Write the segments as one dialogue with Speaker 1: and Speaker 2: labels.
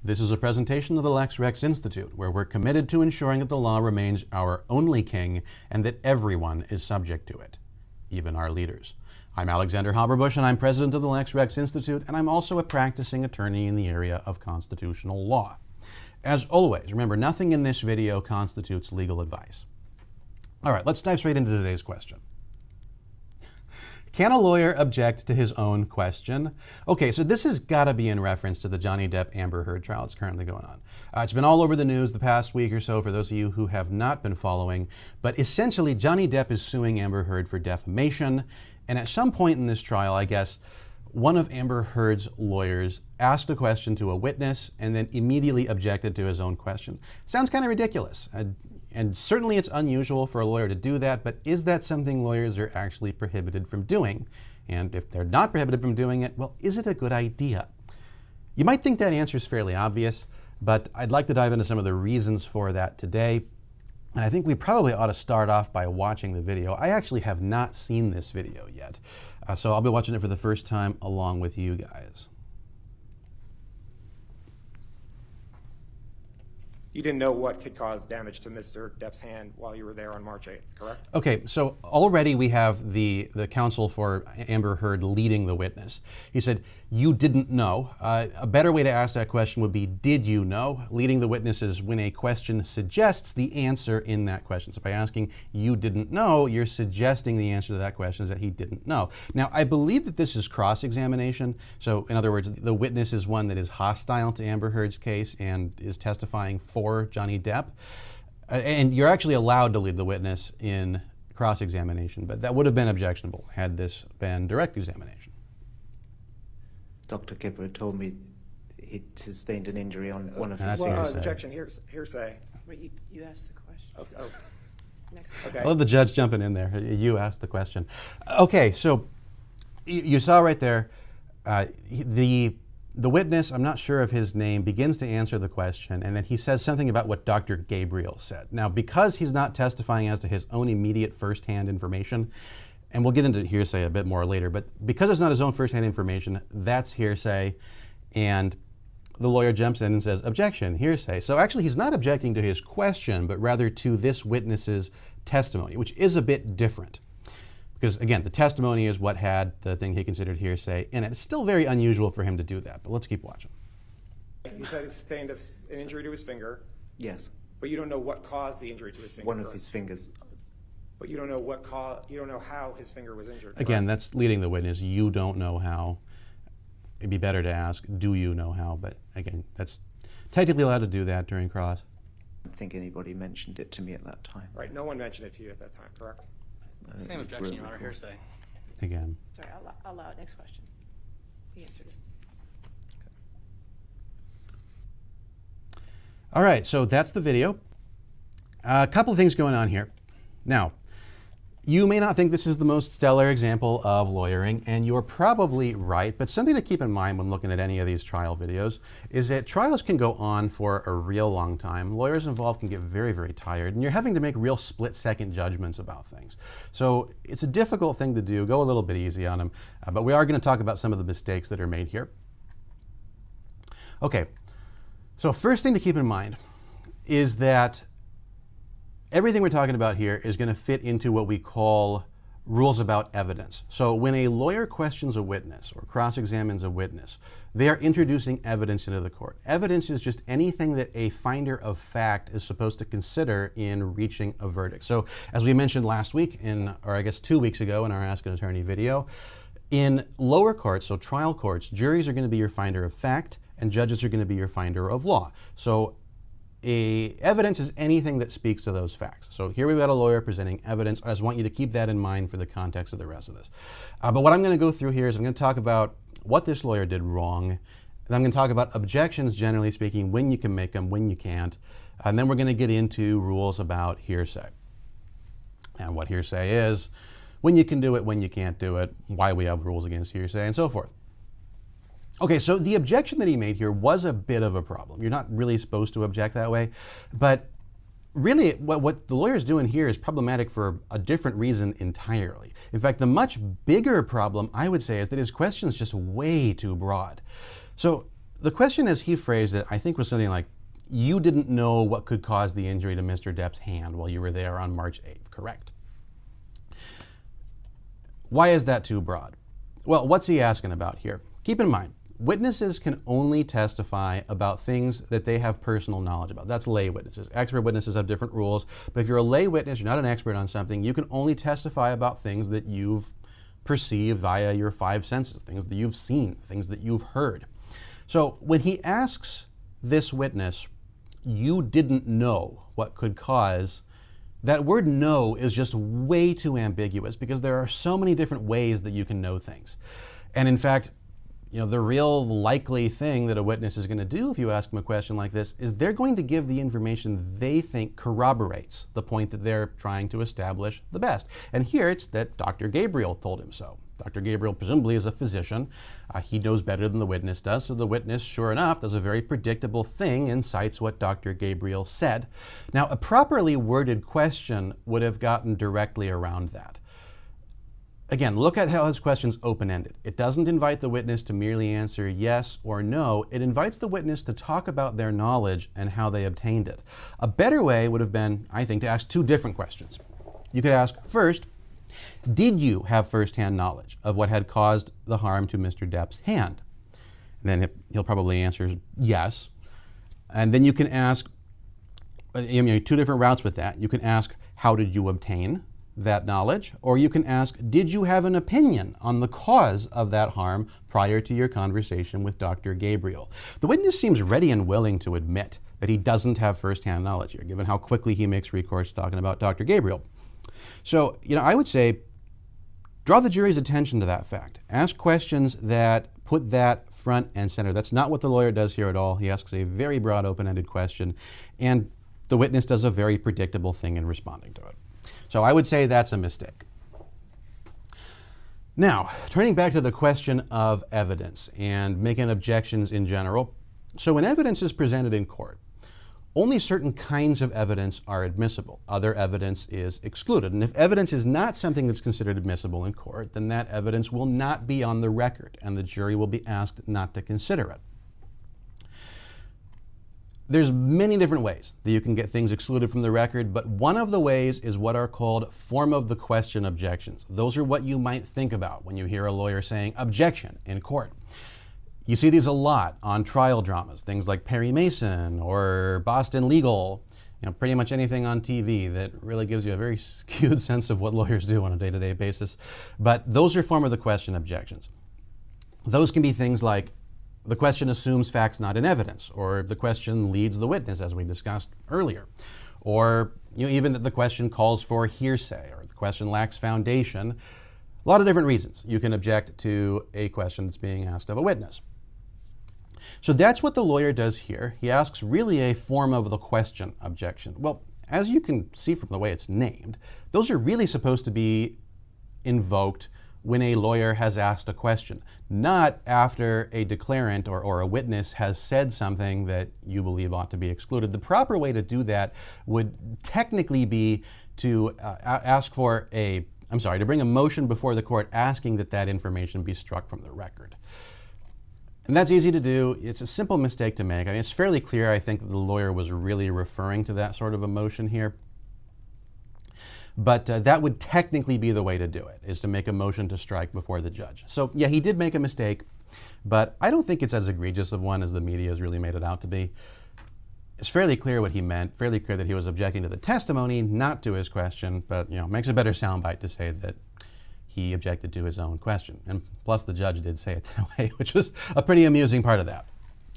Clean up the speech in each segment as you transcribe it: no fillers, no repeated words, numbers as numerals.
Speaker 1: This is a presentation of the Lex Rex Institute, where we're committed to ensuring that the law remains our only king and that everyone is subject to it, even our leaders. I'm Alexander Haberbush, and I'm president of the Lex Rex Institute, and I'm also a practicing attorney in the area of constitutional law. As always, remember, nothing in this video constitutes legal advice. All right, let's dive straight into today's question. Can a lawyer object to his own question? Okay, so this has got to be in reference to the Johnny Depp Amber Heard trial that's currently going on. It's been all over the news the past week or so for those of you who have not been following, but essentially Johnny Depp is suing Amber Heard for defamation, and at some point in this trial, I guess, one of Amber Heard's lawyers asked a question to a witness and then immediately objected to his own question. Sounds kind of ridiculous. And certainly it's unusual for a lawyer to do that, but is that something lawyers are actually prohibited from doing? And if they're not prohibited from doing it, well, is it a good idea? You might think that answer is fairly obvious, but I'd like to dive into some of the reasons for that today. And I think we probably ought to start off by watching the video. I actually have not seen this video yet, so I'll be watching it for the first time along with you guys.
Speaker 2: You didn't know what could cause damage to Mr. Depp's hand while you were there on March 8th, correct?
Speaker 1: Okay, so already we have the counsel for Amber Heard leading the witness. He said, you didn't know. A better way to ask that question would be, did you know? Leading the witness is when a question suggests the answer in that question. So by asking, you didn't know, you're suggesting the answer to that question is that he didn't know. Now, I believe that this is cross-examination. So in other words, the witness is one that is hostile to Amber Heard's case and is testifying for Johnny Depp. And you're actually allowed to lead the witness in cross-examination, but that would have been objectionable had this been direct examination.
Speaker 3: Dr. Kipper told me he sustained an injury on one of his
Speaker 1: That's
Speaker 2: Well,
Speaker 3: fingers.
Speaker 1: hearsay.
Speaker 2: objection, hearsay.
Speaker 4: Wait, you asked the question.
Speaker 2: Oh,
Speaker 4: Next.
Speaker 2: okay.
Speaker 1: I love the judge jumping in there. You asked the question. Okay, so you saw right there, the witness, I'm not sure of his name, begins to answer the question, and then he says something about what Dr. Gabriel said. Now, because he's not testifying as to his own immediate firsthand information, and we'll get into hearsay a bit more later, but because it's not his own firsthand information, that's hearsay, and the lawyer jumps in and says, objection, hearsay. So actually he's not objecting to his question, but rather to this witness's testimony, which is a bit different. Because again, the testimony is what had the thing he considered hearsay, and it's still very unusual for him to do that, but let's keep watching.
Speaker 2: You said he sustained an injury to his finger,
Speaker 3: Yes,
Speaker 2: but you don't know what caused the injury to his finger.
Speaker 3: one of
Speaker 2: correct?
Speaker 3: his fingers.
Speaker 2: But you don't know you don't know how his finger was injured.
Speaker 1: Again,
Speaker 2: correct?
Speaker 1: that's leading the witness. You don't know how. It'd be better to ask, do you know how? But again, that's technically allowed to do that during cross.
Speaker 3: I don't think anybody mentioned it to me at that time.
Speaker 2: Right, no one mentioned it to you at that time, correct?
Speaker 5: Same objection, Your Honor, hearsay.
Speaker 1: Again.
Speaker 4: Sorry, I'll allow it. Next question. He answered it.
Speaker 1: All right, so that's the video. A couple of things going on here. Now, you may not think this is the most stellar example of lawyering, and you're probably right, but something to keep in mind when looking at any of these trial videos is that trials can go on for a real long time. Lawyers involved can get very, very tired, and you're having to make real split-second judgments about things. So it's a difficult thing to do. Go a little bit easy on them, but we are going to talk about some of the mistakes that are made here. Okay, so first thing to keep in mind is that everything we're talking about here is going to fit into what we call rules about evidence. So when a lawyer questions a witness or cross-examines a witness, they are introducing evidence into the court. Evidence is just anything that a finder of fact is supposed to consider in reaching a verdict. So as we mentioned last week, or I guess 2 weeks ago in our Ask an Attorney video, in lower courts, so trial courts, juries are going to be your finder of fact and judges are going to be your finder of law. So evidence is anything that speaks to those facts. So here we've got a lawyer presenting evidence. I just want you to keep that in mind for the context of the rest of this. But what I'm going to go through here is I'm going to talk about what this lawyer did wrong. And I'm going to talk about objections, generally speaking, when you can make them, when you can't. And then we're going to get into rules about hearsay and what hearsay is, when you can do it, when you can't do it, why we have rules against hearsay, and so forth. Okay, so the objection that he made here was a bit of a problem. You're not really supposed to object that way, but really what the lawyer's doing here is problematic for a different reason entirely. In fact, the much bigger problem, I would say, is that his question is just way too broad. So the question as he phrased it, I think, was something like, you didn't know what could cause the injury to Mr. Depp's hand while you were there on March 8th, correct? Why is that too broad? Well, what's he asking about here? Keep in mind, witnesses can only testify about things that they have personal knowledge about. That's lay witnesses. Expert witnesses have different rules, but if you're a lay witness, you're not an expert on something, you can only testify about things that you've perceived via your five senses, things that you've seen, things that you've heard. So when he asks this witness, you didn't know what could cause, that word know is just way too ambiguous because there are so many different ways that you can know things. And in fact, the real likely thing that a witness is going to do if you ask them a question like this is they're going to give the information they think corroborates the point that they're trying to establish the best. And here it's that Dr. Gabriel told him so. Dr. Gabriel presumably is a physician. He knows better than the witness does, so the witness, sure enough, does a very predictable thing and cites what Dr. Gabriel said. Now, a properly worded question would have gotten directly around that. Again, look at how his question's open-ended. It doesn't invite the witness to merely answer yes or no. It invites the witness to talk about their knowledge and how they obtained it. A better way would have been, I think, to ask two different questions. You could ask, first, did you have firsthand knowledge of what had caused the harm to Mr. Depp's hand? And then he'll probably answer yes. And then you can ask, two different routes with that. You can ask, how did you obtain that knowledge? Or you can ask, did you have an opinion on the cause of that harm prior to your conversation with Dr. Gabriel? The witness seems ready and willing to admit that he doesn't have firsthand knowledge here, given how quickly he makes recourse talking about Dr. Gabriel. So, I would say, draw the jury's attention to that fact. Ask questions that put that front and center. That's not what the lawyer does here at all. He asks a very broad, open-ended question, and the witness does a very predictable thing in responding to it. So I would say that's a mistake. Now, turning back to the question of evidence and making objections in general. So when evidence is presented in court, only certain kinds of evidence are admissible. Other evidence is excluded. And if evidence is not something that's considered admissible in court, then that evidence will not be on the record, and the jury will be asked not to consider it. There's many different ways that you can get things excluded from the record, but one of the ways is what are called form of the question objections. Those are what you might think about when you hear a lawyer saying objection in court. You see these a lot on trial dramas, things like Perry Mason or Boston Legal, pretty much anything on TV that really gives you a very skewed sense of what lawyers do on a day-to-day basis. But those are form of the question objections. Those can be things like the question assumes facts not in evidence, or the question leads the witness, as we discussed earlier, or even that the question calls for hearsay, or the question lacks foundation. A lot of different reasons you can object to a question that's being asked of a witness. So that's what the lawyer does here. He asks really a form of the question objection. Well, as you can see from the way it's named, those are really supposed to be invoked when a lawyer has asked a question, not after a declarant or a witness has said something that you believe ought to be excluded. The proper way to do that would technically be to to bring a motion before the court asking that information be struck from the record. And that's easy to do. It's a simple mistake to make. It's fairly clear, I think, that the lawyer was really referring to that sort of a motion here. But that would technically be the way to do it, is to make a motion to strike before the judge. So yeah, he did make a mistake, but I don't think it's as egregious of one as the media has really made it out to be. It's fairly clear what he meant, fairly clear that he was objecting to the testimony, not to his question, but makes a better soundbite to say that he objected to his own question. And plus the judge did say it that way, which was a pretty amusing part of that.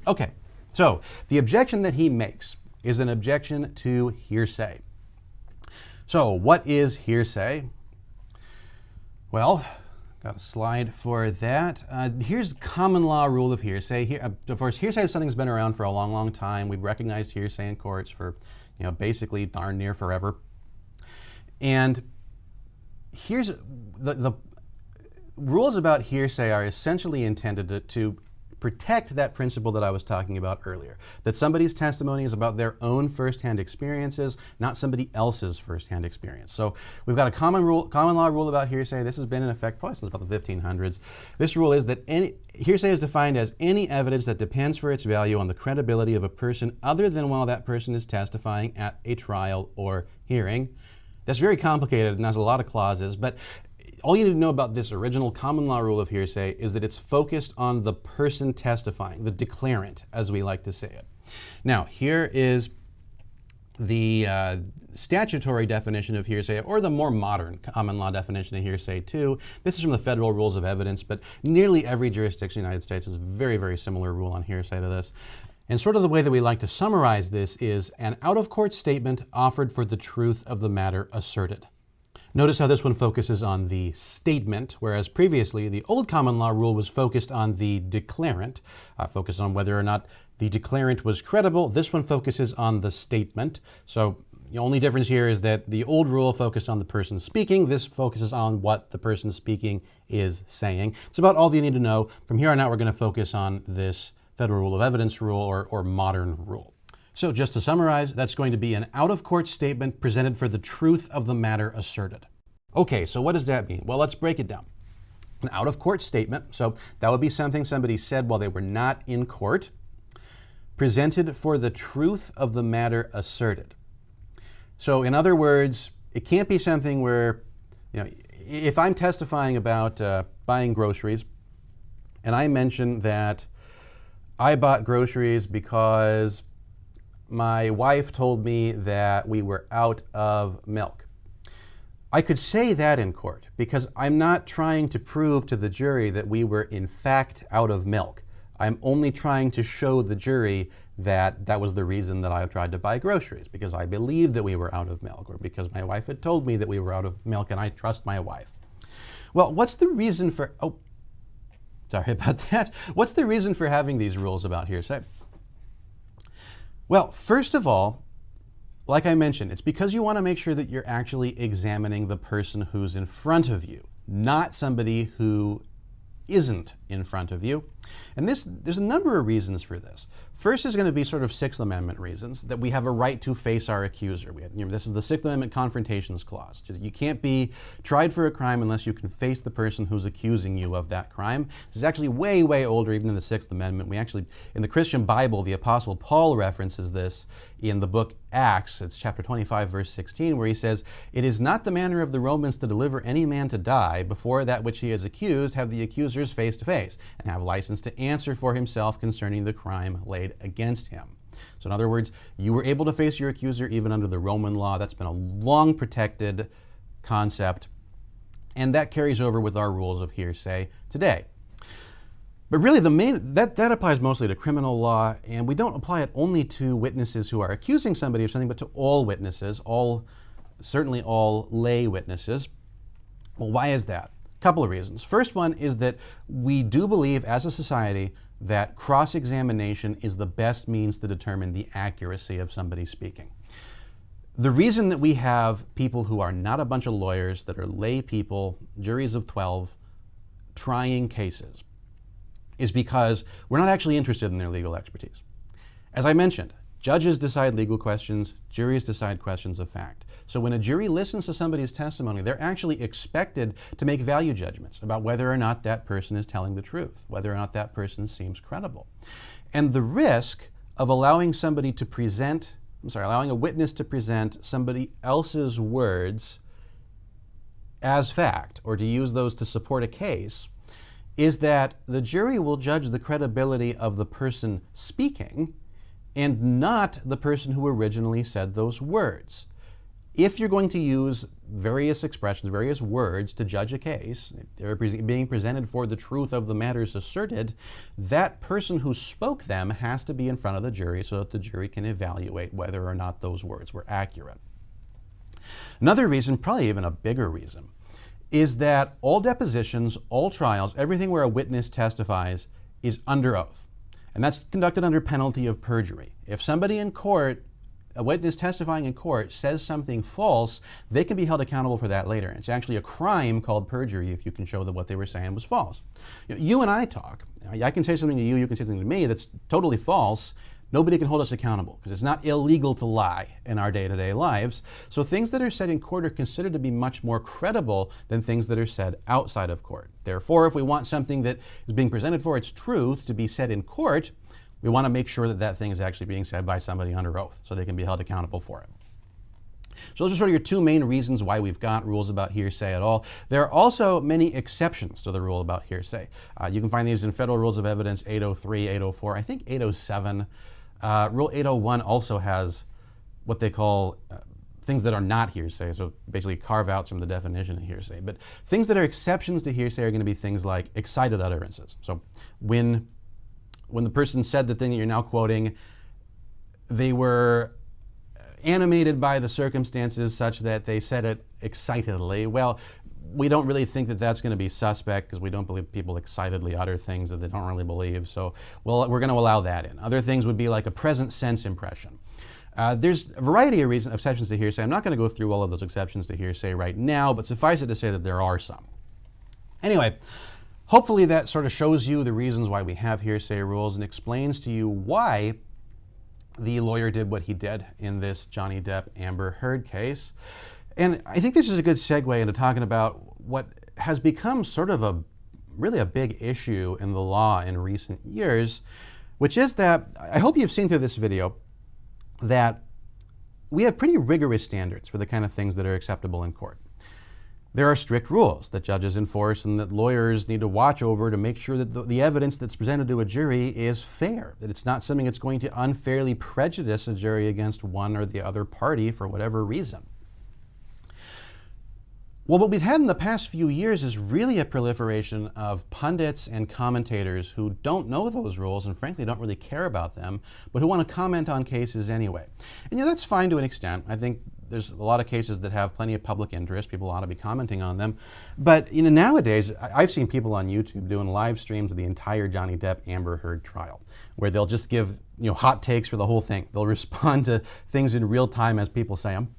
Speaker 1: Okay, so the objection that he makes is an objection to hearsay. So what is hearsay? Well, got a slide for that. Here's common law rule of hearsay. Of course, hearsay is something that's been around for a long, long time. We've recognized hearsay in courts for, basically darn near forever. And here's the rules about hearsay are essentially intended to protect that principle that I was talking about earlier, that somebody's testimony is about their own firsthand experiences, not somebody else's firsthand experience. So we've got a common law rule about hearsay. This has been in effect probably since about the 1500s. This rule is that hearsay is defined as any evidence that depends for its value on the credibility of a person other than while that person is testifying at a trial or hearing. That's very complicated and has a lot of clauses, but all you need to know about this original common law rule of hearsay is that it's focused on the person testifying, the declarant, as we like to say it. Now, here is the statutory definition of hearsay, or the more modern common law definition of hearsay too. This is from the Federal Rules of Evidence, but nearly every jurisdiction in the United States has a very, very similar rule on hearsay to this. And sort of the way that we like to summarize this is an out-of-court statement offered for the truth of the matter asserted. Notice how this one focuses on the statement, whereas previously the old common law rule was focused on the declarant, focused on whether or not the declarant was credible. This one focuses on the statement. So the only difference here is that the old rule focused on the person speaking. This focuses on what the person speaking is saying. It's about all you need to know. From here on out, we're going to focus on this Federal Rule of Evidence rule or modern rule. So just to summarize, that's going to be an out-of-court statement presented for the truth of the matter asserted. Okay, so what does that mean? Well, let's break it down. An out-of-court statement, so that would be something somebody said while they were not in court, presented for the truth of the matter asserted. So in other words, it can't be something where, if I'm testifying about buying groceries, and I mention that I bought groceries because my wife told me that we were out of milk. I could say that in court because I'm not trying to prove to the jury that we were in fact out of milk. I'm only trying to show the jury that that was the reason that I tried to buy groceries, because I believed that we were out of milk, or because my wife had told me that we were out of milk and I trust my wife. Well, what's the reason for, sorry about that. What's the reason for having these rules about hearsay? Well, first of all, like I mentioned, it's because you want to make sure that you're actually examining the person who's in front of you, not somebody who isn't in front of you. And there's a number of reasons for this. First is going to be sort of Sixth Amendment reasons, that we have a right to face our accuser. This is the Sixth Amendment Confrontations Clause. You can't be tried for a crime unless you can face the person who's accusing you of that crime. This is actually way, way older, even than the Sixth Amendment. We actually, in the Christian Bible, the Apostle Paul references this in the book Acts. It's chapter 25, verse 16, where he says, "It is not the manner of the Romans to deliver any man to die before that which he is accused have the accusers face to face, and have license to answer for himself concerning the crime laid against him." So in other words, you were able to face your accuser even under the Roman law. That's been a long protected concept, and that carries over with our rules of hearsay today. But really that applies mostly to criminal law, and we don't apply it only to witnesses who are accusing somebody of something, but to all witnesses, certainly all lay witnesses. Well, why is that? Couple of reasons. First one is that we do believe as a society that cross-examination is the best means to determine the accuracy of somebody speaking. The reason that we have people who are not a bunch of lawyers, that are lay people, juries of 12, trying cases, is because we're not actually interested in their legal expertise. As I mentioned, judges decide legal questions, juries decide questions of fact. So when a jury listens to somebody's testimony, they're actually expected to make value judgments about whether or not that person is telling the truth, whether or not that person seems credible. And the risk of allowing a witness to present somebody else's words as fact, or to use those to support a case, is that the jury will judge the credibility of the person speaking and not the person who originally said those words. If you're going to use various expressions, various words to judge a case, if they're being presented for the truth of the matters asserted, that person who spoke them has to be in front of the jury so that the jury can evaluate whether or not those words were accurate. Another reason, probably even a bigger reason, is that all depositions, all trials, everything where a witness testifies is under oath. And that's conducted under penalty of perjury. If somebody in court a witness testifying in court says something false, they can be held accountable for that later. It's actually a crime called perjury if you can show that what they were saying was false. You and I talk. I can say something to you, you can say something to me that's totally false. Nobody can hold us accountable because it's not illegal to lie in our day-to-day lives. So things that are said in court are considered to be much more credible than things that are said outside of court. Therefore, if we want something that is being presented for its truth to be said in court, we want to make sure that that thing is actually being said by somebody under oath so they can be held accountable for it. So those are sort of your two main reasons why we've got rules about hearsay at all. There are also many exceptions to the rule about hearsay. You can find these in Federal Rules of Evidence 803, 804, I think 807. Rule 801 also has what they call things that are not hearsay, so basically carve-outs from the definition of hearsay. But things that are exceptions to hearsay are going to be things like excited utterances. So when the person said the thing that you're now quoting, they were animated by the circumstances such that they said it excitedly. Well, we don't really think that that's going to be suspect because we don't believe people excitedly utter things that they don't really believe. So we're going to allow that in. Other things would be like a present sense impression. There's a variety of exceptions to hearsay. I'm not going to go through all of those exceptions to hearsay right now, but suffice it to say that there are some. Anyway, hopefully that sort of shows you the reasons why we have hearsay rules and explains to you why the lawyer did what he did in this Johnny Depp Amber Heard case. And I think this is a good segue into talking about what has become sort of really a big issue in the law in recent years, which is that, I hope you've seen through this video, that we have pretty rigorous standards for the kind of things that are acceptable in court. There are strict rules that judges enforce and that lawyers need to watch over to make sure that the evidence that's presented to a jury is fair, that it's not something that's going to unfairly prejudice a jury against one or the other party for whatever reason. Well, what we've had in the past few years is really a proliferation of pundits and commentators who don't know those rules and frankly don't really care about them, but who want to comment on cases anyway. And that's fine to an extent. I think there's a lot of cases that have plenty of public interest. People ought to be commenting on them. But nowadays, I've seen people on YouTube doing live streams of the entire Johnny Depp Amber Heard trial, where they'll just give hot takes for the whole thing. They'll respond to things in real time as people say them.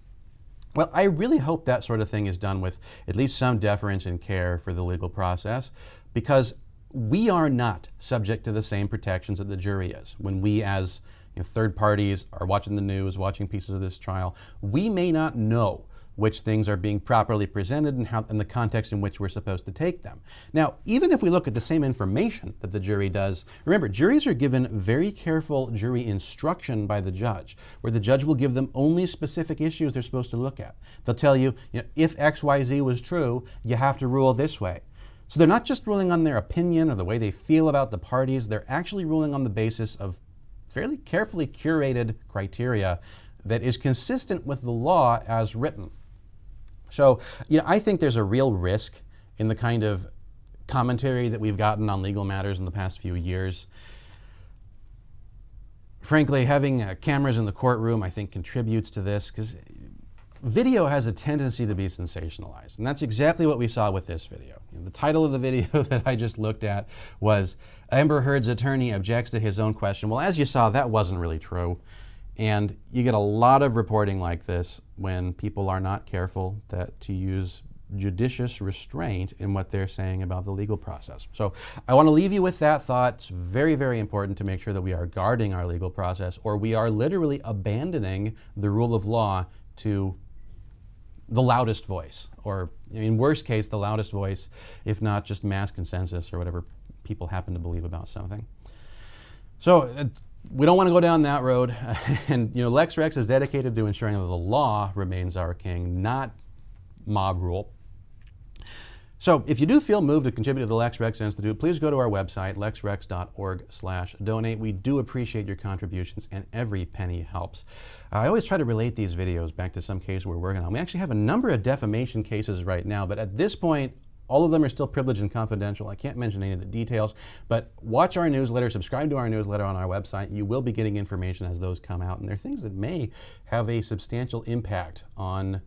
Speaker 1: Well, I really hope that sort of thing is done with at least some deference and care for the legal process, because we are not subject to the same protections that the jury is. When we as third parties are watching the news, watching pieces of this trial, we may not know which things are being properly presented and how in the context in which we're supposed to take them. Now, even if we look at the same information that the jury does, remember, juries are given very careful jury instruction by the judge, where the judge will give them only specific issues they're supposed to look at. They'll tell you, if XYZ was true, you have to rule this way. So they're not just ruling on their opinion or the way they feel about the parties, they're actually ruling on the basis of fairly carefully curated criteria that is consistent with the law as written. So, I think there's a real risk in the kind of commentary that we've gotten on legal matters in the past few years. Frankly, having cameras in the courtroom, I think, contributes to this, because video has a tendency to be sensationalized. And that's exactly what we saw with this video. The title of the video that I just looked at was Amber Heard's attorney objects to his own question. Well, as you saw, that wasn't really true. And you get a lot of reporting like this when people are not careful to use judicious restraint in what they're saying about the legal process. So I want to leave you with that thought. It's very, very important to make sure that we are guarding our legal process, or we are literally abandoning the rule of law to the loudest voice, or in worst case, the loudest voice, if not just mass consensus or whatever people happen to believe about something. So we don't want to go down that road. And Lex Rex is dedicated to ensuring that the law remains our king, not mob rule. So if you do feel moved to contribute to the Lex Rex Institute, please go to our website, lexrex.org/donate. We do appreciate your contributions, and every penny helps. I always try to relate these videos back to some case we're working on. We actually have a number of defamation cases right now, but at this point, all of them are still privileged and confidential. I can't mention any of the details, but watch our newsletter, subscribe to our newsletter on our website. You will be getting information as those come out, and they're things that may have a substantial impact on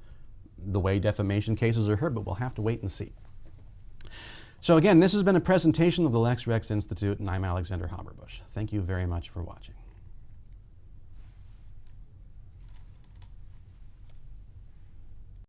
Speaker 1: the way defamation cases are heard, but we'll have to wait and see. So again, this has been a presentation of the Lex Rex Institute, and I'm Alexander Haberbush. Thank you very much for watching.